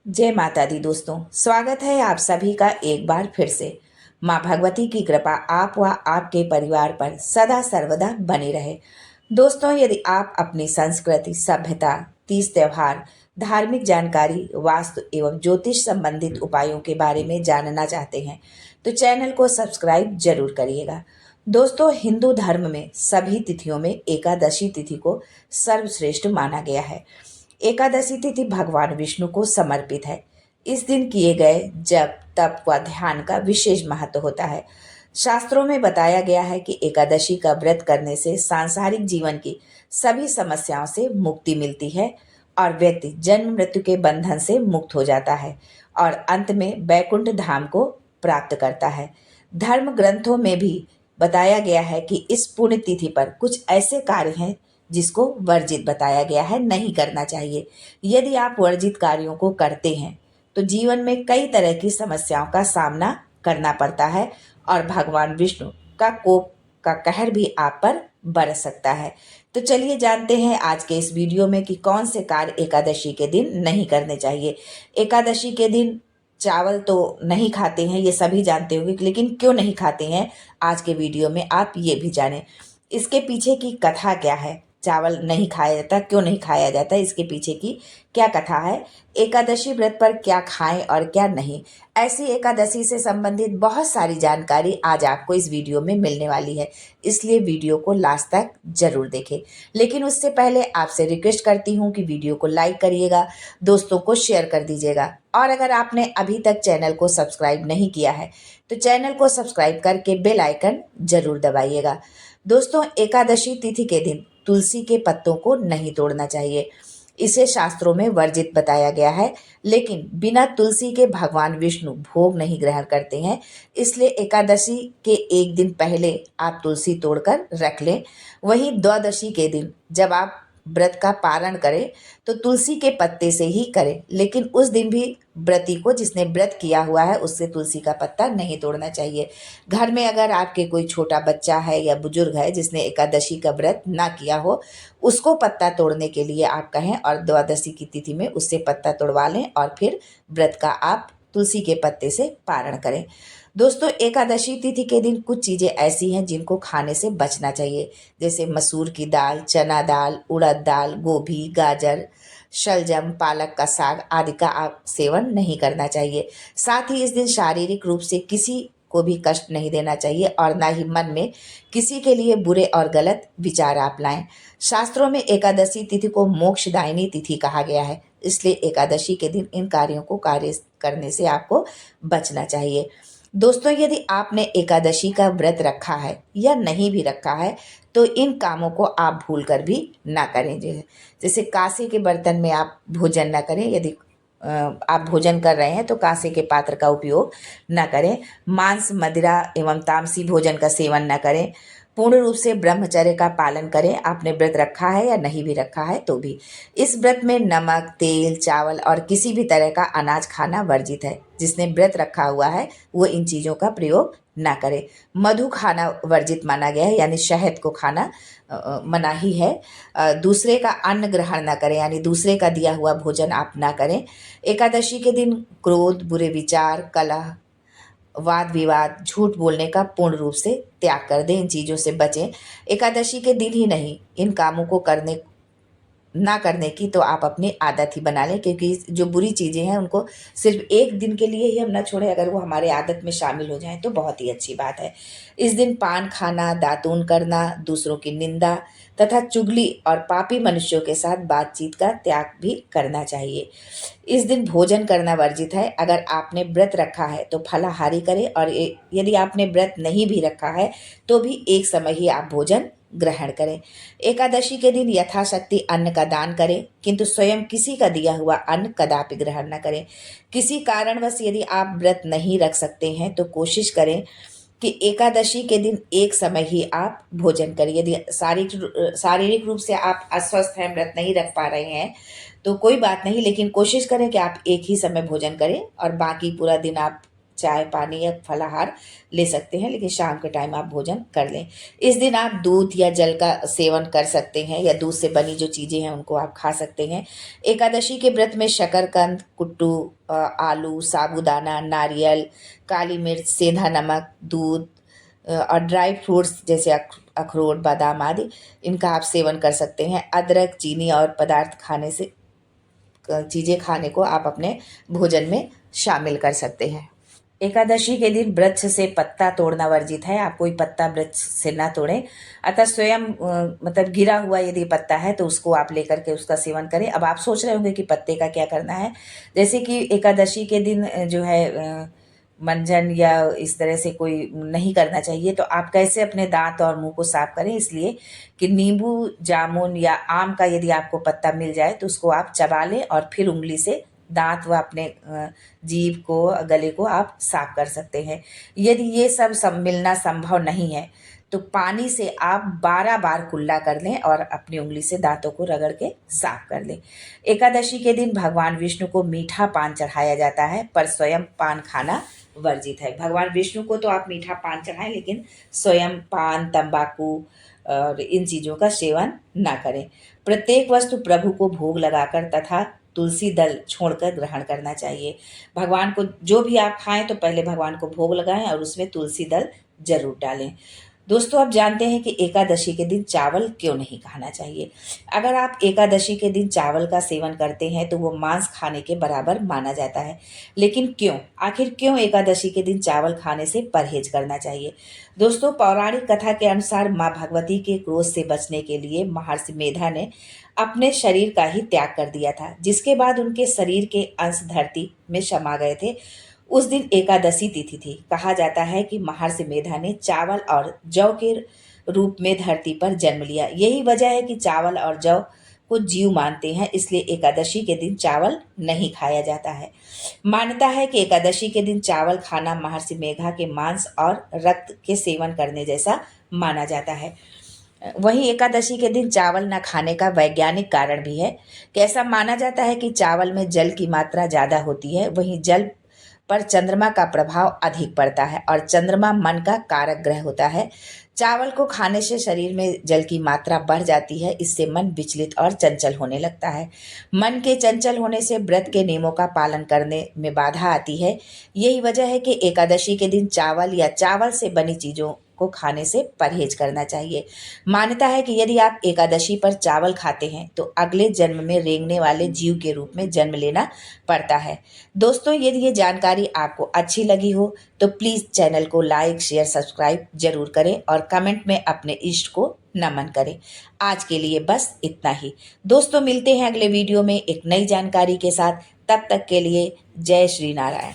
जय माता दी दोस्तों, स्वागत है आप सभी का एक बार फिर से। माँ भगवती की कृपा आप व आपके परिवार पर सदा सर्वदा बनी रहे। दोस्तों, यदि आप अपनी संस्कृति, सभ्यता, तीज त्योहार, धार्मिक जानकारी, वास्तु एवं ज्योतिष संबंधित उपायों के बारे में जानना चाहते हैं तो चैनल को सब्सक्राइब जरूर करिएगा। दोस्तों, हिंदू धर्म में सभी तिथियों में एकादशी तिथि को सर्वश्रेष्ठ माना गया है। एकादशी तिथि भगवान विष्णु को समर्पित है। इस दिन किए गए जप, तप व ध्यान का विशेष महत्व होता है। शास्त्रों में बताया गया है कि एकादशी का व्रत करने से सांसारिक जीवन की सभी समस्याओं से मुक्ति मिलती है और व्यक्ति जन्म मृत्यु के बंधन से मुक्त हो जाता है और अंत में बैकुंठ धाम को प्राप्त करता है। धर्म ग्रंथों में भी बताया गया है कि इस पुण्य तिथि पर कुछ ऐसे कार्य हैं जिसको वर्जित बताया गया है, नहीं करना चाहिए। यदि आप वर्जित कार्यों को करते हैं तो जीवन में कई तरह की समस्याओं का सामना करना पड़ता है और भगवान विष्णु का कोप का कहर भी आप पर बरस सकता है। तो चलिए जानते हैं आज के इस वीडियो में कि कौन से कार्य एकादशी के दिन नहीं करने चाहिए। एकादशी के दिन चावल तो नहीं खाते हैं, ये सभी जानते होंगे, लेकिन क्यों नहीं खाते हैं आज के वीडियो में आप ये भी जानें। इसके पीछे की कथा क्या है, चावल नहीं खाया जाता, क्यों नहीं खाया जाता, इसके पीछे की क्या कथा है, एकादशी व्रत पर क्या खाएं और क्या नहीं, ऐसी एकादशी से संबंधित बहुत सारी जानकारी आज आपको इस वीडियो में मिलने वाली है। इसलिए वीडियो को लास्ट तक जरूर देखें। लेकिन उससे पहले आपसे रिक्वेस्ट करती हूँ कि वीडियो को लाइक करिएगा, दोस्तों को शेयर कर दीजिएगा और अगर आपने अभी तक चैनल को सब्सक्राइब नहीं किया है तो चैनल को सब्सक्राइब करके बेल आइकन जरूर दबाइएगा। दोस्तों, एकादशी तिथि के दिन तुलसी के पत्तों को नहीं तोड़ना चाहिए। इसे शास्त्रों में वर्जित बताया गया है, लेकिन बिना तुलसी के भगवान विष्णु भोग नहीं ग्रहण करते हैं। इसलिए एकादशी के एक दिन पहले आप तुलसी तोड़कर रख लें। वहीं द्वादशी के दिन जब आप व्रत का पारण करें तो तुलसी के पत्ते से ही करें, लेकिन उस दिन भी व्रती को, जिसने व्रत किया हुआ है, उससे तुलसी का पत्ता नहीं तोड़ना चाहिए। घर में अगर आपके कोई छोटा बच्चा है या बुजुर्ग है जिसने एकादशी का व्रत ना किया हो, उसको पत्ता तोड़ने के लिए आप कहें और द्वादशी की तिथि में उससे पत्ता तोड़वा लें और फिर व्रत का आप तुलसी के पत्ते से पारण करें। दोस्तों, एकादशी तिथि के दिन कुछ चीज़ें ऐसी हैं जिनको खाने से बचना चाहिए, जैसे मसूर की दाल, चना दाल, उड़द दाल, गोभी, गाजर, शलजम, पालक का साग आदि का आप सेवन नहीं करना चाहिए। साथ ही इस दिन शारीरिक रूप से किसी को भी कष्ट नहीं देना चाहिए और ना ही मन में किसी के लिए बुरे और गलत विचार आप लाएं। शास्त्रों में एकादशी तिथि को मोक्षदायिनी तिथि कहा गया है, इसलिए एकादशी के दिन इन कार्यों को कार्य करने से आपको बचना चाहिए। दोस्तों, यदि आपने एकादशी का व्रत रखा है या नहीं भी रखा है तो इन कामों को आप भूल कर भी ना करें। जैसे कांसे के बर्तन में आप भोजन ना करें। यदि आप भोजन कर रहे हैं तो कांसे के पात्र का उपयोग ना करें। मांस, मदिरा एवं तामसी भोजन का सेवन ना करें। पूर्ण रूप से ब्रह्मचर्य का पालन करें, आपने व्रत रखा है या नहीं भी रखा है तो भी। इस व्रत में नमक, तेल, चावल और किसी भी तरह का अनाज खाना वर्जित है। जिसने व्रत रखा हुआ है वो इन चीज़ों का प्रयोग ना करे। मधु खाना वर्जित माना गया है, यानी शहद को खाना मनाही है। दूसरे का अन्न ग्रहण ना करें, यानी दूसरे का दिया हुआ भोजन आप ना करें। एकादशी के दिन क्रोध, बुरे विचार, कलह, वाद विवाद, झूठ बोलने का पूर्ण रूप से त्याग कर दें। इन चीज़ों से बचें। एकादशी के दिन ही नहीं, इन कामों को ना करने की तो आप अपनी आदत ही बना लें, क्योंकि जो बुरी चीज़ें हैं उनको सिर्फ एक दिन के लिए ही हम ना छोड़ें, अगर वो हमारे आदत में शामिल हो जाएं तो बहुत ही अच्छी बात है। इस दिन पान खाना, दातून करना, दूसरों की निंदा तथा चुगली और पापी मनुष्यों के साथ बातचीत का त्याग भी करना चाहिए। इस दिन भोजन करना वर्जित है। अगर आपने व्रत रखा है तो फलाहारी करें और यदि आपने व्रत नहीं भी रखा है तो भी एक समय ही आप भोजन ग्रहण करें। एकादशी के दिन यथाशक्ति अन्न का दान करें, किंतु स्वयं किसी का दिया हुआ अन्न कदापि ग्रहण न करें। किसी कारणवश यदि आप व्रत नहीं रख सकते हैं तो कोशिश करें कि एकादशी के दिन एक समय ही आप भोजन करें। यदि शारीरिक रूप से आप अस्वस्थ हैं, व्रत नहीं रख पा रहे हैं तो कोई बात नहीं, लेकिन कोशिश करें कि आप एक ही समय भोजन करें और बाकी पूरा दिन आप चाय पानी या फलाहार ले सकते हैं, लेकिन शाम के टाइम आप भोजन कर लें। इस दिन आप दूध या जल का सेवन कर सकते हैं या दूध से बनी जो चीज़ें हैं उनको आप खा सकते हैं। एकादशी के व्रत में शकरकंद, कुट्टू, आलू, साबूदाना, नारियल, काली मिर्च, सेंधा नमक, दूध और ड्राई फ्रूट्स जैसे अखरोट, बादाम आदि, इनका आप सेवन कर सकते हैं। अदरक, चीनी और पदार्थ खाने से चीज़ें खाने को आप अपने भोजन में शामिल कर सकते हैं। एकादशी के दिन वृक्ष से पत्ता तोड़ना वर्जित है। आप कोई पत्ता वृक्ष से ना तोड़ें, अतः स्वयं मतलब गिरा हुआ यदि पत्ता है तो उसको आप लेकर के उसका सेवन करें। अब आप सोच रहे होंगे कि पत्ते का क्या करना है। जैसे कि एकादशी के दिन जो है मंजन या इस तरह से कोई नहीं करना चाहिए, तो आप कैसे अपने दांत और मुंह को साफ करें, इसलिए कि नींबू, जामुन या आम का यदि आपको पत्ता मिल जाए तो उसको आप चबा लें और फिर उंगली से दांत व अपने जीभ को, गले को आप साफ कर सकते हैं। यदि ये सब मिलना संभव नहीं है तो पानी से आप 12 बार कुल्ला कर लें और अपनी उंगली से दांतों को रगड़ के साफ कर लें। एकादशी के दिन भगवान विष्णु को मीठा पान चढ़ाया जाता है, पर स्वयं पान खाना वर्जित है। भगवान विष्णु को तो आप मीठा पान चढ़ाएं, लेकिन स्वयं पान, तंबाकू और इन चीज़ों का सेवन ना करें। प्रत्येक वस्तु प्रभु को भोग लगाकर तथा तुलसी दल छोड़कर ग्रहण करना चाहिए। भगवान को जो भी आप खाएं तो पहले भगवान को भोग लगाएं और उसमें तुलसी दल जरूर डालें। दोस्तों, आप जानते हैं कि एकादशी के दिन चावल क्यों नहीं खाना चाहिए। अगर आप एकादशी के दिन चावल का सेवन करते हैं तो वो मांस खाने के बराबर माना जाता है। लेकिन क्यों, आखिर क्यों एकादशी के दिन चावल खाने से परहेज करना चाहिए। दोस्तों, पौराणिक कथा के अनुसार माँ भगवती के क्रोध से बचने के लिए महर्षि मेधा ने अपने शरीर का ही त्याग कर दिया था, जिसके बाद उनके शरीर के अंश धरती में समा गए थे। उस दिन एकादशी तिथि थी। कहा जाता है कि महर्षि मेधा ने चावल और जौ के रूप में धरती पर जन्म लिया। यही वजह है कि चावल और जौ को जीव मानते हैं, इसलिए एकादशी के दिन चावल नहीं खाया जाता है। मान्यता है कि एकादशी के दिन चावल खाना महर्षि मेधा के मांस और रक्त के सेवन करने जैसा माना जाता है। वहीं एकादशी के दिन चावल न खाने का वैज्ञानिक कारण भी है कि ऐसा माना जाता है कि चावल में जल की मात्रा ज़्यादा होती है, वहीं जल पर चंद्रमा का प्रभाव अधिक पड़ता है और चंद्रमा मन का कारक ग्रह होता है। चावल को खाने से शरीर में जल की मात्रा बढ़ जाती है, इससे मन विचलित और चंचल होने लगता है। मन के चंचल होने से व्रत के नियमों का पालन करने में बाधा आती है। यही वजह है कि एकादशी के दिन चावल या चावल से बनी चीज़ों को खाने से परहेज करना चाहिए। मान्यता है कि यदि आप एकादशी पर चावल खाते हैं तो अगले जन्म में रेंगने वाले जीव के रूप में जन्म लेना पड़ता है। दोस्तों, यदि ये जानकारी आपको अच्छी लगी हो तो प्लीज़ चैनल को लाइक, शेयर, सब्सक्राइब जरूर करें और कमेंट में अपने इष्ट को नमन करें। आज के लिए बस इतना ही। दोस्तों, मिलते हैं अगले वीडियो में एक नई जानकारी के साथ। तब तक के लिए जय श्री नारायण।